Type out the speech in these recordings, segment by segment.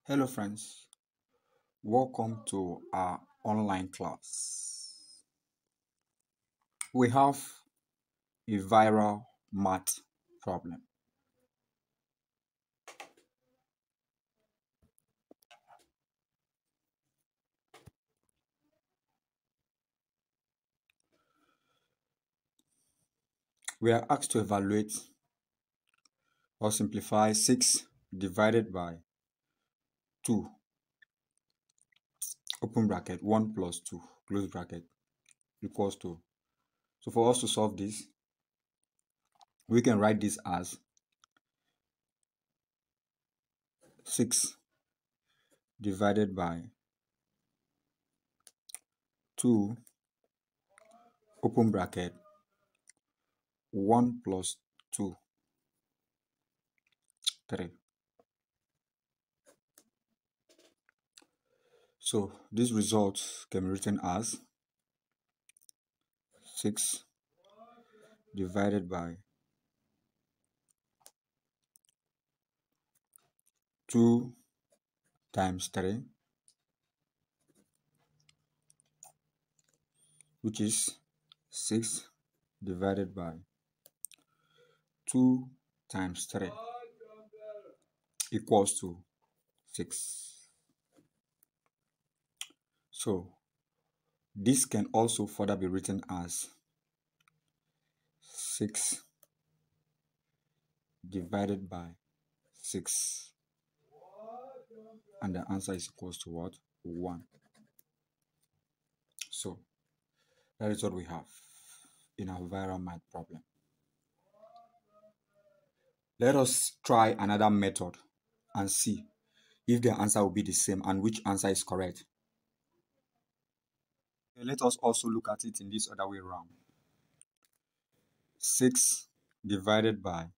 Hello friends, welcome to our online class. We have a viral math problem. We are asked to evaluate or simplify 6 divided by 2, open bracket, 1 plus 2, close bracket, equals to. So for us to solve this, we can write this as 6 divided by 2, open bracket, 1 plus 2, 3. So this result can be written as 6 divided by 2 times 3, which is 6 divided by 2 times 3 equals to 6. So this can also further be written as 6 divided by 6, and the answer is equals to what? 1. So that is what we have in our viral math problem. Let us try another method and see if the answer will be the same and which answer is correct. Let us also look at it in this other way around. 6 divided by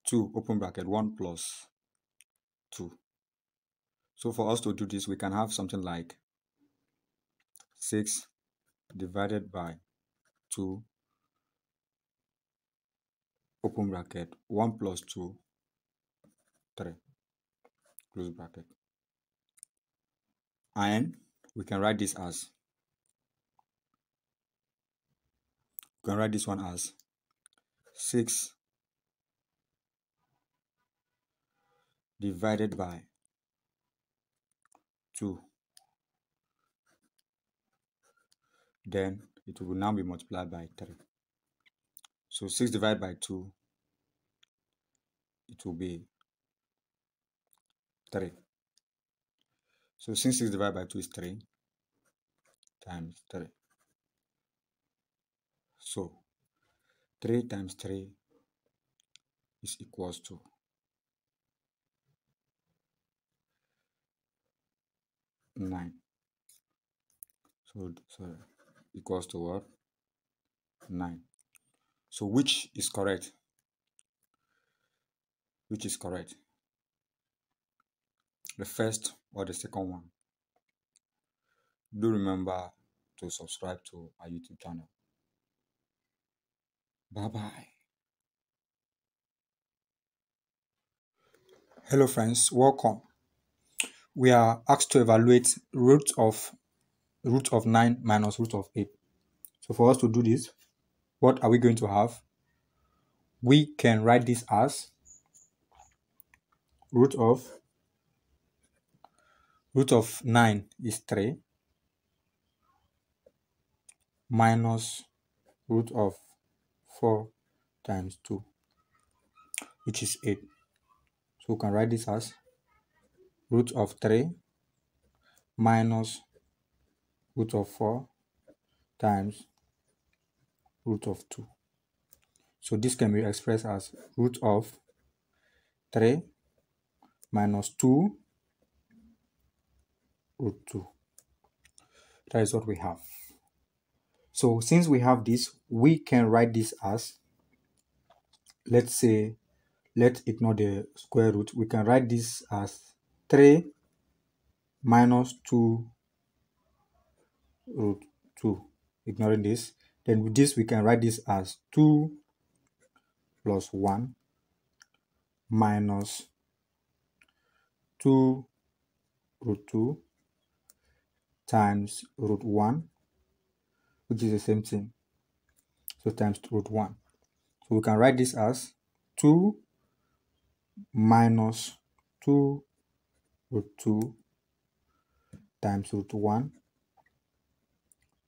2, open bracket, 1 plus 2. So for us to do this, we can have something like 6 divided by 2, open bracket, 1 plus 2, 3, close bracket. And we can write this one as 6 divided by 2. Then it will now be multiplied by 3. So 6 divided by 2, it will be 3. So since 6 divided by 2 is 3 times 3. So 3 times 3 is equals to 9. So equals to what? 9. So which is correct? Which is correct? The first or the second one? Do remember to subscribe to our YouTube channel. Bye bye. Hello friends, welcome. We are asked to evaluate root of 9 minus root of 8. So for us to do this, what are we going to have? We can write this as root of 9 is 3 minus root of 4 times 2, which is 8. So we can write this as root of 3 minus root of 4 times root of 2. So this can be expressed as root of 3 minus 2 root 2. That is what we have. So since we have this, we can write this as, let's ignore the square root. We can write this as 3 minus 2 root 2, ignoring this. Then with this, we can write this as 2 plus 1 minus 2 root 2 times root 1, which is the same thing. So times root 1. So we can write this as 2 minus 2 root 2 times root 1,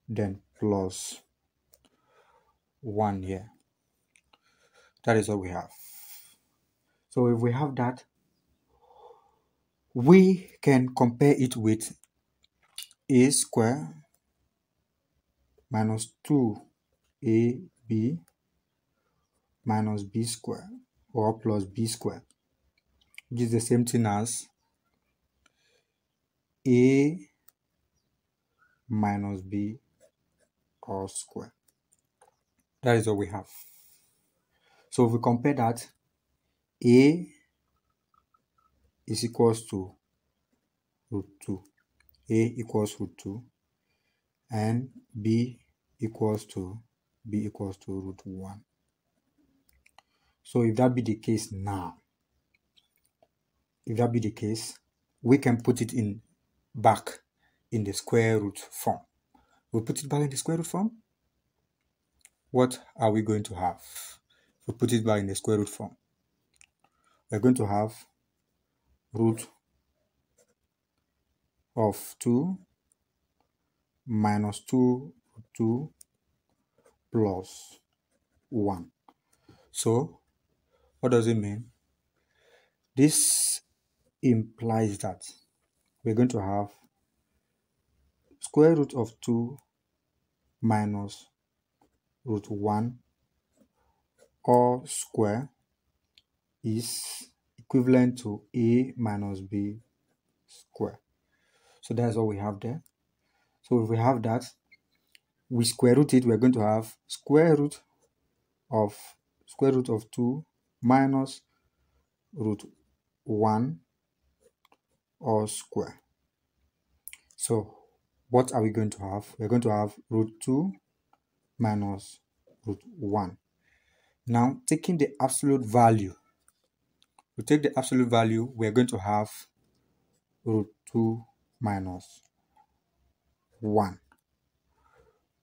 then plus 1 here. That is what we have. So if we have that, we can compare it with a square minus 2ab minus b square or plus b square, which is the same thing as a minus b all square. That is what we have. So if we compare that, a is equals to root 2, a equals root 2, and b equals to root 1. So if that be the case now, we can put it in back in the square root form. We put it back in the square root form. What are we going to have? If we put it back in the square root form, we're going to have root of 2 minus 2 root 2 plus 1. So what does it mean? This implies that we're going to have square root of 2 minus root 1 all square is equivalent to a minus b square. So that's what we have there. So if we have that, we square root it, we're going to have square root of 2 minus root 1 all square. So what are we going to have? We're going to have root 2 minus root 1. Now taking the absolute value, we take the absolute value, we're going to have root 2 minus 1.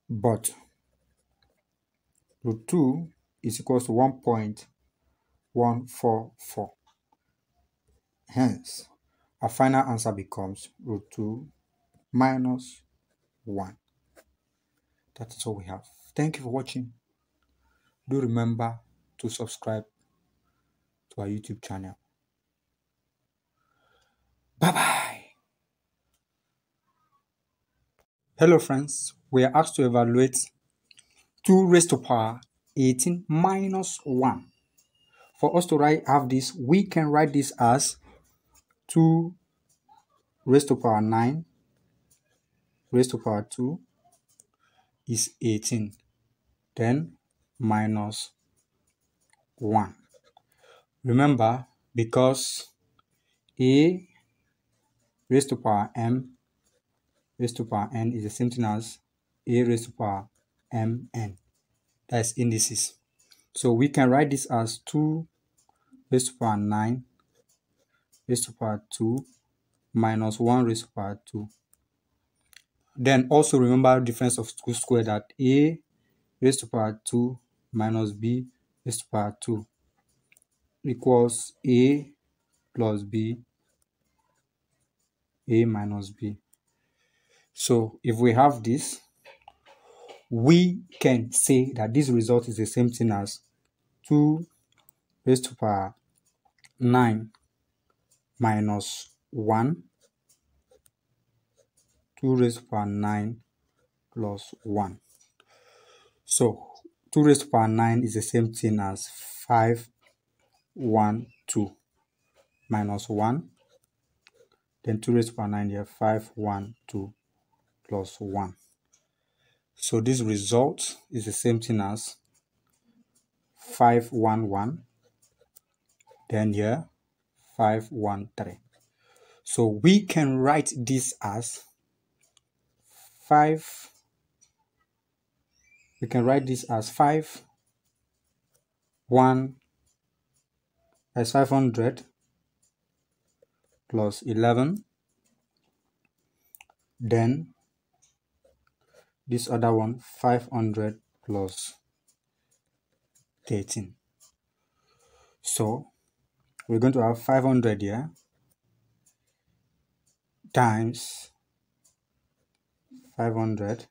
But root 2 is equals to 1.144. Hence, our final answer becomes root 2 minus 1. That is all we have. Thank you for watching. Do remember to subscribe to our YouTube channel. Bye-bye. Hello friends, we are asked to evaluate 2 raised to power 18 minus 1. For us to have this, we can write this as 2 raised to power 9 raised to power 2 is 18, then minus 1. Remember, because a raised to power m raised to power n is the same thing as a raised to power mn. That's indices. So we can write this as 2 raised to power 9 raised to power 2 minus 1 raised to power 2. Then also remember difference of 2 square, that a raised to power 2 minus b raised to power 2 equals a plus b, a minus b. So if we have this, we can say that this result is the same thing as 2 raised to power 9 minus 1, 2 raised to power 9 plus 1. So 2 raised to power 9 is the same thing as 512 minus 1, then 2 raised to power 9 here, 512 plus 1. So this result is the same thing as 511, then here 513. So we can write this as 5, we can write this as 5 1 That's 500 plus 11. Then this other one, 500 plus 13. So we're going to have 500 here times 500,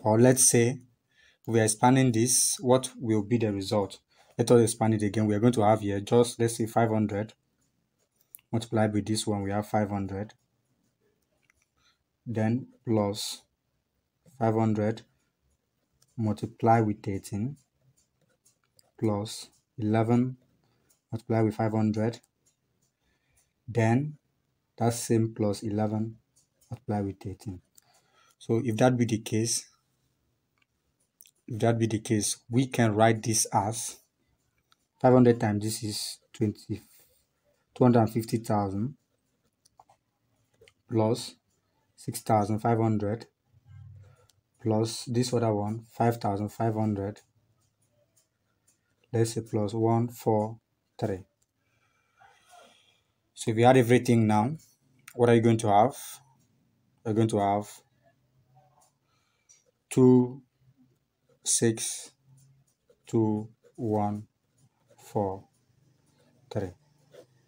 or let's say we are expanding this, what will be the result? Let us expand it again. We are going to have here, just let's say 500 multiplied with this one, we have 500, then plus 500 multiply with 13 plus 11 multiply with 500, then that same plus 11 multiply with 13. So if that be the case, we can write this as 500 times this is 250,000 plus 6,500 plus this other one, 5,500, let's say plus 143. So if you add everything now, what are you going to have? You're going to have 2, 6, 2, 1, 4, 3.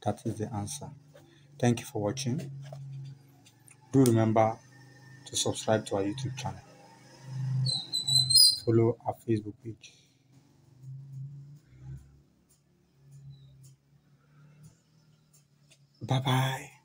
That is the answer. Thank you for watching. Do remember to subscribe to our YouTube channel. Follow our Facebook page. Bye bye.